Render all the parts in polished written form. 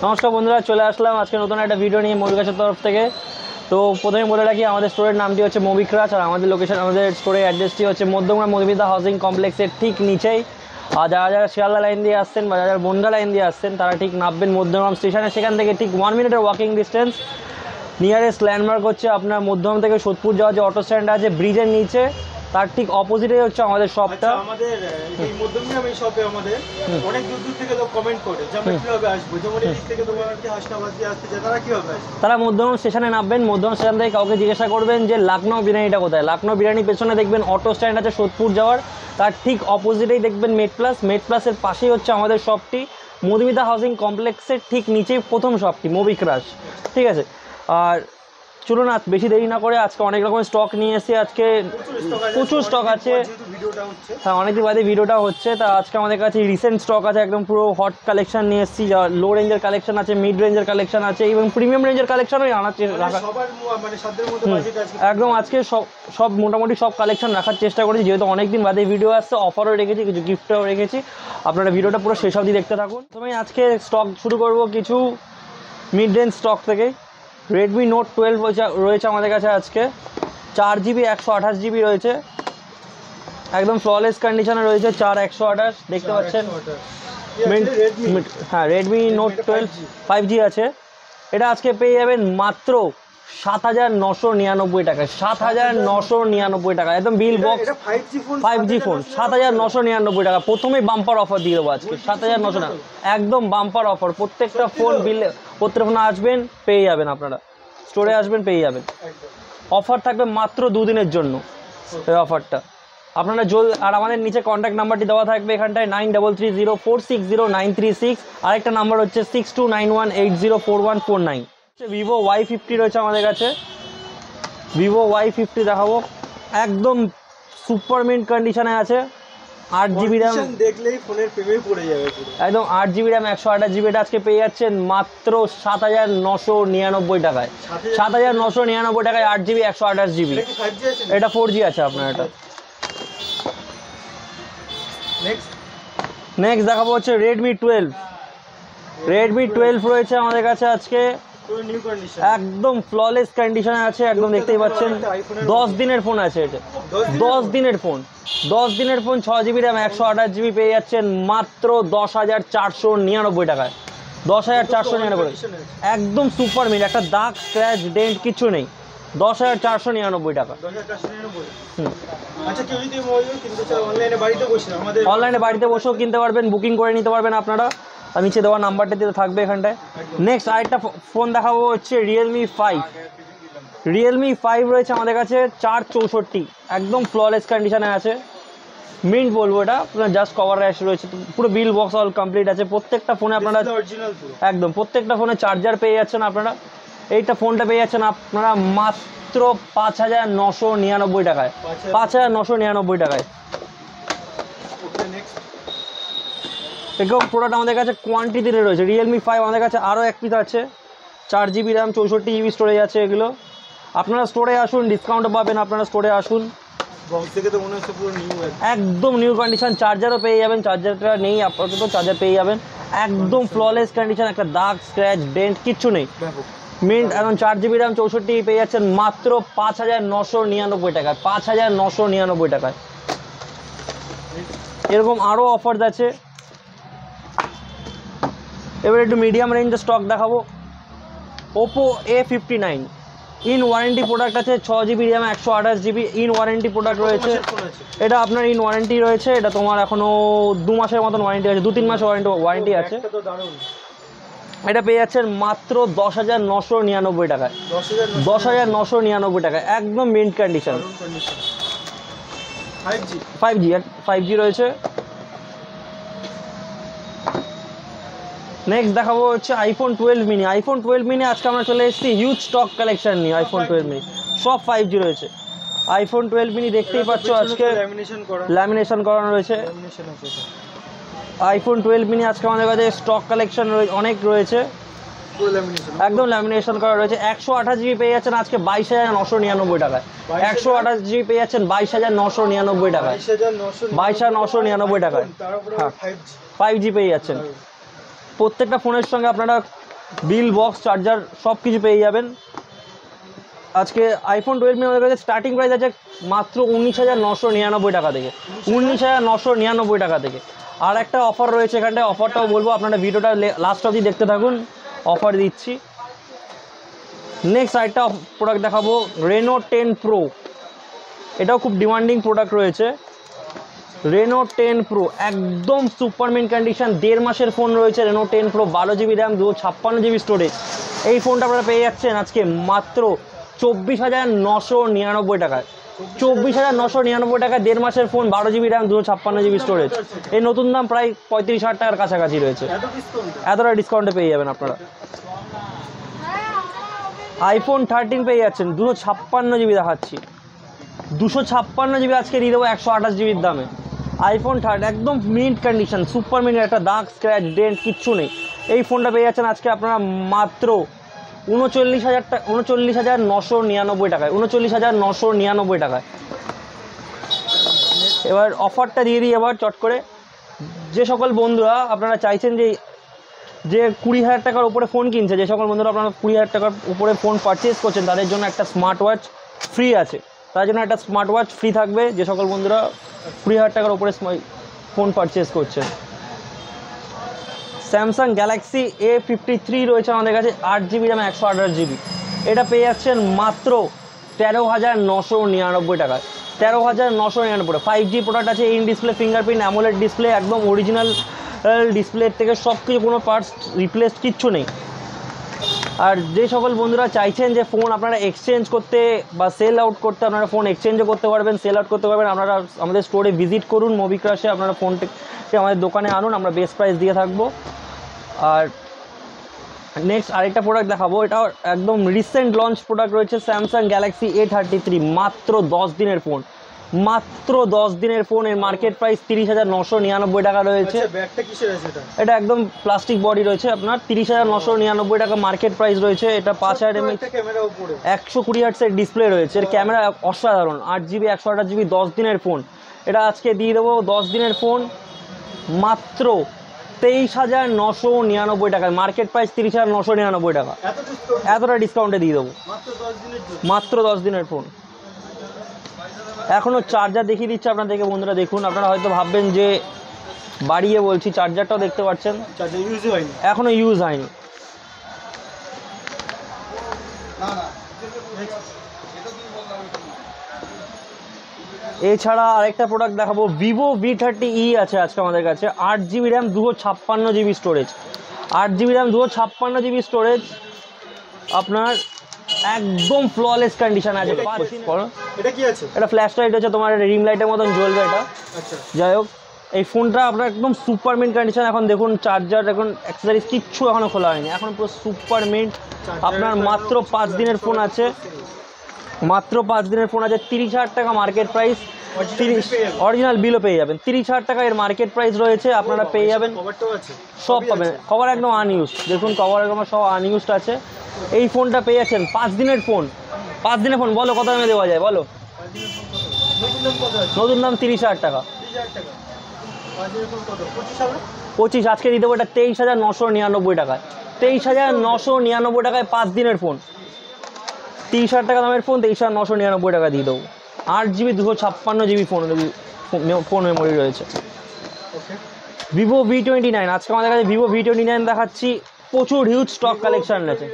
নমস্কার বন্ধুরা, চলে আসলাম আজকে নতুন একটা ভিডিও নিয়ে মবিক্রাশের তরফ থেকে। তো প্রথমে বলে রাখি, আমাদের স্টোরের নামটি হচ্ছে মবিক্রাশ, আর আমাদের লোকেশন, আমাদের স্টোরের অ্যাড্রেসটি হচ্ছে মধ্যমগ্রাম মধুমিতা হাউসিং কমপ্লেক্সের ঠিক নিচেই। আর যারা যারা শিয়ালদা লাইন দিয়ে আসছেন বা যারা বনগা লাইন দিয়ে আসছেন তারা ঠিক নামবেন মধ্যমগ্রাম স্টেশনে। সেখান থেকে ঠিক 1 মিনিটের ওয়াকিং ডিস্টেন্স। নিয়ারেস্ট ল্যান্ডমার্ক হচ্ছে আপনার মধ্যমগ্রাম থেকে সোদপুর যাওয়ার যে অটো স্ট্যান্ড আছে ব্রিজের নিচে, তার ঠিক অপোজিটে হচ্ছে আমাদের শপটা। আমাদের এই মধ্যমগ্রাম এই শপে আমাদের অনেক দূর দূর থেকে লোক কমেন্ট করে যে আমরা কিভাবে আসবো, যেমন এই দিক থেকে তোমাদেরকে হাসনাবাদ দিয়ে আসতে চায়, তারা কিভাবে আসবে? তারা মধ্যমগ্রাম স্টেশনে নামবেন। মধ্যমগ্রাম স্টেশন থেকে কাউকে জিজ্ঞাসা করবেন যে লখনৌ বিরিয়ানিটা কোথায়। লখনৌ বিরিয়ানির পেছনে দেখবেন অটো স্ট্যান্ড আছে সোদপুর যাওয়ার, তার ঠিক অপোজিটেই দেখবেন মেড প্লাস। মেড প্লাসের পাশেই হচ্ছে আমাদের শপটি, মধুমিতা হাউসিং কমপ্লেক্সের ঠিক নিচেই প্রথম শপটি মবিক্রাশ। ঠিক আছে, আর চলুন আজ বেশি দেরি না করে, আজকে অনেক রকমের স্টক নিয়ে এসেছি। আজকে প্রচুর স্টক আছে। হ্যাঁ, অনেকদিন বাদে ভিডিওটা হচ্ছে। তা আজকে আমাদের কাছে রিসেন্ট স্টক আছে, একদম পুরো হট কালেকশন নিয়ে এসেছি। লো রেঞ্জের কালেকশন আছে, মিড রেঞ্জের কালেকশন আছে এবং প্রিমিয়াম রেঞ্জের কালেকশনও একদম আজকে সব মোটামুটি সব কালেকশন রাখার চেষ্টা করেছি, যেহেতু অনেকদিন বাদে ভিডিও আসছে। অফারও রেখেছি, কিছু গিফটও রেখেছি। আপনারা ভিডিওটা পুরো শেষ অবধি দেখতে থাকুন। প্রথমে আজকে স্টক শুরু করব কিছু মিড রেঞ্জ স্টক থেকে। রেডমি নোট 12 রয়েছে আমাদের কাছে আজকে। 4GB 128GB রয়েছে, একদম ফ্ললেস কন্ডিশনে রয়েছে। 4128 দেখতে পাচ্ছেন। হ্যাঁ, রেডমি নোট 12 5G আছে। এটা আজকে পেয়ে যাবেন মাত্র 7999 টাকায়। 7999 টাকা, একদম বিল বক্স 5G ফোন 7999 টাকা। প্রথমেই বাম্পার অফার দিয়ে দেবো আজকে 7900 টাকা, একদম বাম্পার অফার। প্রত্যেকটা ফোন বিলে, প্রত্যেকটা ফোন আসবেন পেয়ে যাবেন, আপনারা স্টোরে আসবেন পেয়ে যাবেন। অফার থাকবে মাত্র 2 দিনের জন্য এই অফারটা। আপনারা আর আমাদের নিচে কন্ট্যাক্ট নাম্বারটি দেওয়া থাকবে এখানটায় 9330460936। আরেকটা নাম্বার হচ্ছে 6291804149। ভিভো Y50 রয়েছে আমাদের কাছে। ভিভো Y50 দেখাবো, একদম সুপার মিন্ট কন্ডিশনে আছে। 8GB র্যাম, দেখলেই ফোনের প্রেমে পড়ে যাবে একদম 8GB র্যাম 128GB। এটা আজকে পেয়ে যাচ্ছেন মাত্র 7999 টাকায়। 7999 টাকায় 8GB 128GB। এটা 4G আছে আপনার। এটা নেক্সট দেখাবো হচ্ছে রেডমি 12। রেডমি 12 রয়েছে আমাদের কাছে আজকে, একদম ফ্ললেস কন্ডিশনে আছে, একদম দেখতেই পাচ্ছেন। 10 দিনের ফোন আছে এটা, 10 দিনের ফোন। 10 দিনের ফোন 6GB র্যাম 128GB পেয়ে যাচ্ছেন মাত্র 10,499 টাকায়। 10,499, একদম সুপার মিল, একটা দাগ স্ক্র্যাচ ডেন্ট কিছু নেই। 10,499 টাকা। অনলাইনে বাড়িতে বসেও কিনতে পারবেন, বুকিং করে নিতে পারবেন আপনারা। আর নিচে দেওয়া নাম্বারটা দিয়ে থাকবে এখানটায়। নেক্সট আরেকটা ফোন দেখাবো হচ্ছে রিয়েলমি 5। রিয়েলমি 5 রয়েছে আমাদের কাছে 464, একদম ফ্ললেস কন্ডিশনে আছে। মিন্ট বলবো এটা, আপনার জাস্ট কভার র্যাশ রয়েছে, পুরো বিল বক্স অল কমপ্লিট আছে। প্রত্যেকটা ফোনে আপনারা একদম প্রত্যেকটা ফোনে চার্জার পেয়ে যাচ্ছেন আপনারা। এইটা ফোনটা পেয়ে যাচ্ছেন আপনারা মাত্র 5999 টাকায়। 5999 টাকায়। এরকম প্রোডাক্ট আমাদের কাছে কোয়ান্টিটিতে রয়েছে। রিয়েলমি 5 আমাদের কাছে আরও এক পিস আছে, 4GB র্যাম 64GB স্টোরেজ আছে। এগুলো আপনারা স্টোরে আসুন, ডিসকাউন্টও পাবেন। আপনারা স্টোরে আসুন, একদম নিউ কন্ডিশন। চার্জারও পেয়ে যাবেন, চার্জারটা নেই আপাতত, চার্জার পেয়ে যাবেন। একদম ফ্ললেস কন্ডিশন, একটা দাগ স্ক্র্যাচ ডেন্ট কিচ্ছু নেই। মিন্ট এখন 4GB র্যাম 64GB পেয়ে যাচ্ছেন মাত্র 5999 টাকায়। 5999 টাকায়। এরকম আরও অফার আছে। এবার একটু মিডিয়াম রেঞ্জের স্টক দেখাবো। Oppo A59 in warranty product আছে। 6GB RAM 128GB in warranty product রয়েছে। এটা আপনার ইন ওয়ারেন্টি রয়েছে। এটা তোমার এখনও 2 মাসের মতন ওয়ারেন্টি আছে, 2-3 মাসের ওয়ারেন্টি আছে। এটা পেয়ে যাচ্ছেন মাত্র 10,999 টাকায়। 10,999 টাকায়, একদম মিন্ট কন্ডিশন। 5G রয়েছে। নেক্সট দেখাবো হচ্ছে আইফোন 12 মিনি। আইফোন 12 মিনি আজকে আমরা চলে এসেছি হিউজ স্টক কালেকশন নিয়ে। আইফোন 12 মিনি সব 5G রয়েছে। আইফোন 12 মিনি দেখতেই পাচ্ছ, আজকে ল্যামিনেশন করানো রয়েছে। আইফোন 12 মিনি আজকে আমাদের কাছে স্টক কালেকশন অনেক রয়েছে, একদম ল্যামিনেশন করা রয়েছে। 128GB পেয়ে যাচ্ছেন আজকে 22,999 টাকায়। 128GB পেয়ে যাচ্ছেন 22,999 টাকায়। 22,999 টাকায়। হ্যাঁ, 5G পেয়ে যাচ্ছেন। প্রত্যেকটা ফোনের সঙ্গে আপনারা বিল, বক্স, চার্জার সব কিছু পেয়ে যাবেন। আজকে আইফোন 12 আমাদের কাছে স্টার্টিং প্রাইস আছে মাত্র 19,999 টাকা থেকে, 19,999 টাকা থেকে। আর একটা অফার রয়েছে এখানটায়, অফারটাও বলবো, আপনারা ভিডিওটা লাস্ট অবধি দেখতে থাকুন, অফার দিচ্ছি। নেক্সট আরেকটা প্রোডাক্ট দেখাবো, রেনো 10 প্রো। এটাও খুব ডিমান্ডিং প্রোডাক্ট রয়েছে, রেনো 10 প্রো একদম সুপারমিন্ট কন্ডিশন, 1.5 মাসের ফোন রয়েছে। Reno 10 pro 12 GB RAM, 256 GB storage. এই ফোনটা আপনারা পেয়ে যাচ্ছেন আজকে মাত্র 24,999 টাকায়। 24,999 টাকায় 1.5 মাসের phone, 12 GB RAM, 256 GB storage. এই নতুন দাম প্রায় 35,000 টাকার কাছাকাছি রয়েছে। এতটা ডিসকাউন্টে পেয়ে যাবেন আপনারা। আইফোন 13 পেয়ে যাচ্ছেন 256 জিবি দেখাচ্ছি, 256 জিবি আজকে দিয়ে দেবো 128 জিবির দামে। আইফোন 13 একদম মিন্ট কন্ডিশন, সুপার মিন্ট, একটা দাগ স্ক্র্যাচ ডেন্ট কিচ্ছু নেই। এই ফোনটা পেয়ে যাচ্ছেন আজকে আপনারা মাত্র 39,999 টাকায়, 39,999 টাকায়। এবার অফারটা দিয়ে দিই এবার চট করে। যে সকল বন্ধুরা আপনারা চাইছেন যে 20,000 টাকার উপরে ফোন কিনছে, যে সকল বন্ধুরা আপনারা 20,000 টাকার উপরে ফোন পারচেজ করছেন, তাদের জন্য একটা স্মার্ট ওয়াচ ফ্রি আছে। তার জন্য একটা স্মার্ট ওয়াচ ফ্রি থাকবে যে সকল বন্ধুরা 20,000 টাকার উপরে ফোন পারচেজ করছেন। স্যামসাং গ্যালাক্সি A53 রয়েছে আমাদের কাছে, 8 জিবি র্যাম, 128 জিবি। এটা পেয়ে যাচ্ছেন মাত্র 13,999 টাকায়, 13,999। 5G প্রোডাক্ট আছে, in display, fingerprint, AMOLED display, একদম অরিজিনাল ডিসপ্লের থেকে সব কিছু, কোনো পার্টস রিপ্লেস কিচ্ছু নেই। আর যে সকল বন্ধুরা চাইছেন যে ফোন আপনারা এক্সচেঞ্জ করতে বা সেল আউট করতে, আপনারা ফোন এক্সচেঞ্জও করতে পারবেন, সেল আউট করতে পারবেন, আপনারা আমাদের স্টোরে ভিজিট করুন, মোবিক্রাশে আপনারা ফোনটাকে আমাদের দোকানে আনুন, আমরা বেস্ট প্রাইস দিয়ে থাকবো। আর নেক্সট আরেকটা প্রোডাক্ট দেখাবো, এটা একদম রিসেন্ট লঞ্চ প্রোডাক্ট রয়েছে, স্যামসাং গ্যালাক্সি A33, মাত্র 10 দিনের ফোন, মাত্র 10 দিনের ফোন। এর মার্কেট প্রাইস 30,999 টাকা রয়েছে। এটা একদম প্লাস্টিক বডি রয়েছে আপনার, 30,999 টাকা মার্কেট প্রাইস রয়েছে। এটা 5000 mAh 120 হার্টসের ডিসপ্লে রয়েছে। এর ক্যামেরা অসাধারণ, 8 জিবি 128 জিবি, 10 দিনের ফোন। এটা আজকে দিয়ে দেবো 10 দিনের ফোন মাত্র 23,999 টাকায়, মার্কেট প্রাইস 30,999 টাকা। এতটা ডিসকাউন্টে দিয়ে দেবো মাত্র 10 দিনের ফোন। এখনও চার্জার দেখিয়ে দিচ্ছে আপনাদেরকে বন্ধুরা, দেখুন। আপনারা হয়তো ভাববেন যে বাড়িয়ে বলছি, চার্জারটাও দেখতে পাচ্ছেন, এখনও ইউজ হয়নি। এছাড়া আরেকটা প্রোডাক্ট দেখাবো, ভিভো V30e আছে আজকে আমাদের কাছে, 8 GB RAM, 256 GB storage. 8 GB RAM, 256 GB storage, আপনার একদম ফ্ললেস কন্ডিশন আছে। এটা কি আছে? এটা ফ্ল্যাশ লাইট হচ্ছে, তোমার রিম লাইটের মতন জ্বলবে এটা। যাই হোক, এই ফোনটা আপনার একদম সুপার মিন্ট কন্ডিশন। এখন দেখুন চার্জার, এখন অ্যাক্সেসরিজ কিচ্ছু এখনও খোলা হয়নি, এখন পুরো সুপার মিন্ট। আপনার মাত্র 5 দিনের ফোন আছে, মাত্র 5 দিনের ফোন আছে, 30,000 টাকা মার্কেট প্রাইস। অরিজিনাল বিলও পেয়ে যাবেন, 30,000 টাকা এর মার্কেট প্রাইস রয়েছে। আপনারা পেয়ে যাবেন, সব পাবেন, কভার একদম আনইউজ, দেখুন কভার একদম সব আনইউজড আছে। এই ফোনটা পেয়ে যাচ্ছেন 5 দিনের ফোন, 5 দিনের ফোন। বলো কত দামে দেওয়া যায় বলো? নতুন দাম 30,000 টাকা, 25। আজকে দিয়ে দেবো এটা 23,999 টাকায়, 23,999 টাকায় 5 দিনের ফোন। 30,000 টাকা দামের ফোন 23,999 টাকা দিয়ে দেবো। 8 জিবি 256 জিবি ফোন মেমোরি রয়েছে। ভিভো V29 আজকে আমাদের কাছে ভিভো V29 দেখাচ্ছি, প্রচুর হিউজ স্টক কালেকশন আছে।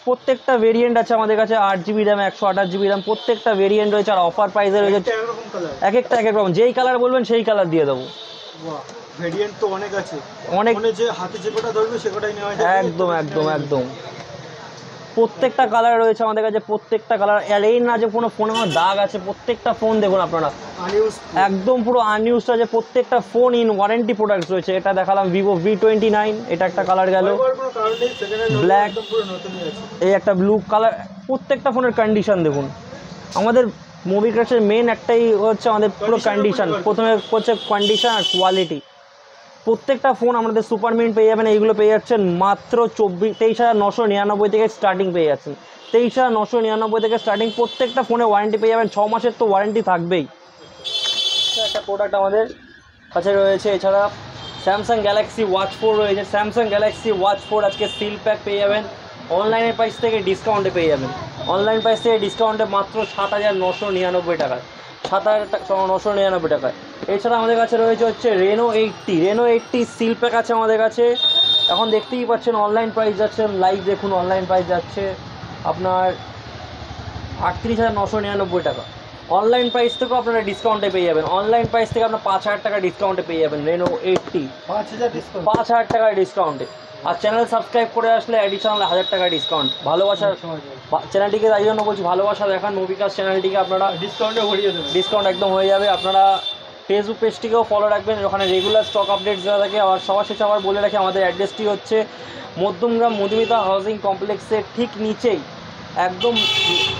প্রত্যেকটা ভেরিয়েন্ট আছে আমাদের কাছে, 8 জিবি র্যাম, 128 জিবি র্যাম, প্রত্যেকটা ভেরিয়েন্ট রয়েছে। আর অফার প্রাইসে রয়েছে এক একটা এক এক রকম, যেই কালার বলবেন সেই কালার দিয়ে দেবো। ভেরিয়েন্ট তো অনেক আছে, অনেক, যে হাতে যে কোটা ধরবে সে কোটাই নেওয়া যায়। একদম একদম একদম প্রত্যেকটা কালার রয়েছে আমাদের কাছে, প্রত্যেকটা কালার। আর এই না যে কোনো ফোনে কোনো দাগ আছে, প্রত্যেকটা ফোন দেখুন আপনারা একদম পুরো আনইউজড আছে। প্রত্যেকটা ফোন ইন ওয়ারেন্টি প্রোডাক্টস রয়েছে। এটা দেখালাম ভিভো V29, এটা একটা কালার গেল ব্ল্যাক, এই একটা ব্লু কালার। প্রত্যেকটা ফোনের কন্ডিশন দেখুন। আমাদের মোবিক্রাশের মেন একটাই হচ্ছে আমাদের পুরো কন্ডিশন, প্রথমে হচ্ছে কন্ডিশন আর কোয়ালিটি। প্রত্যেকটা ফোন আমাদের সুপার মিন্ট পেয়ে যাবেন। এইগুলো পেয়ে যাচ্ছেন মাত্র 23,999 থেকে স্টার্টিং পেয়ে যাচ্ছেন, 23,999 থেকে স্টার্টিং। প্রত্যেকটা ফোনে ওয়ারেন্টি পেয়ে যাবেন, 6 মাসের তো ওয়ারেন্টি থাকবেই। একটা প্রোডাক্ট আমাদের কাছে রয়েছে। এছাড়া স্যামসাং গ্যালাক্সি ওয়াচ 4 রয়েছে, স্যামসাং গ্যালাক্সি ওয়াচ 4 আজকে সিল প্যাক পেয়ে যাবেন, অনলাইনের প্রাইস থেকে ডিসকাউন্টে পেয়ে যাবেন, অনলাইন প্রাইস থেকে ডিসকাউন্টে মাত্র 7,999 টাকায়, 7,999 টাকায়। এছাড়া আমাদের কাছে রয়েছে হচ্ছে রেনো 80 সিল প্যাক আছে আমাদের কাছে। এখন দেখতেই পাচ্ছেন অনলাইন প্রাইস যাচ্ছে, লাইভ দেখুন, অনলাইন প্রাইস যাচ্ছে আপনার 38,999 টাকা। অনলাইন প্রাইস থেকেও আপনারা ডিসকাউন্টে পেয়ে যাবেন, অনলাইন প্রাইস থেকে আপনার 5,000 টাকা ডিসকাউন্টে পেয়ে যাবেন রেনো 80, 5,000 ডিসকাউন্ট, 5,000 টাকার ডিসকাউন্টে। আর চ্যানেল সাবস্ক্রাইব করে আসলে অ্যাডিশনাল 1,000 টাকা ডিসকাউন্ট। ভালোবাসার চ্যানেলটিকে তাই জন্য বলছি, ভালোবাসা দেখান মুভিকাজ চ্যানেলটিকে, আপনারা ডিসকাউন্টে ভরিয়ে দেবেন, ডিসকাউন্ট একদম হয়ে যাবে। আপনারা ফেসবুক পেজটিকেও ফলো রাখবেন, ওখানে রেগুলার স্টক আপডেটস দেওয়া থাকে। আর সবার শেষে আবার বলে রাখি, আমাদের অ্যাড্রেসটি হচ্ছে মধ্যমগ্রাম মধুমিতা হাউজিং কমপ্লেক্সের ঠিক নিচেই, একদম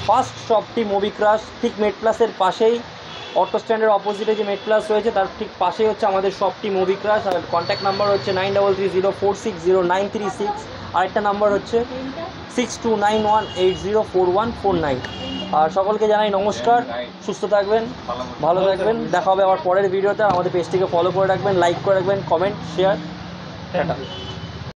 ফার্স্ট শপটি মুভি ক্রাশ, ঠিক মেড প্লাসের পাশেই, অটো স্ট্যান্ডের অপোজিটে যে মেড প্লাস রয়েছে তার ঠিক পাশেই হচ্ছে আমাদের শপটি মুভি ক্রাশ। আর কন্ট্যাক্ট নাম্বার হচ্ছে 9330460936, আরেকটা নাম্বার হচ্ছে 6291804149। আর সকলকে জানাই নমস্কার, সুস্থ থাকবেন, ভালো থাকবেন, দেখা হবে আবার পরের ভিডিওতে। আমাদের পেজটিকে ফলো করে রাখবেন, লাইক করে রাখবেন, কমেন্ট, শেয়ার, টাটা।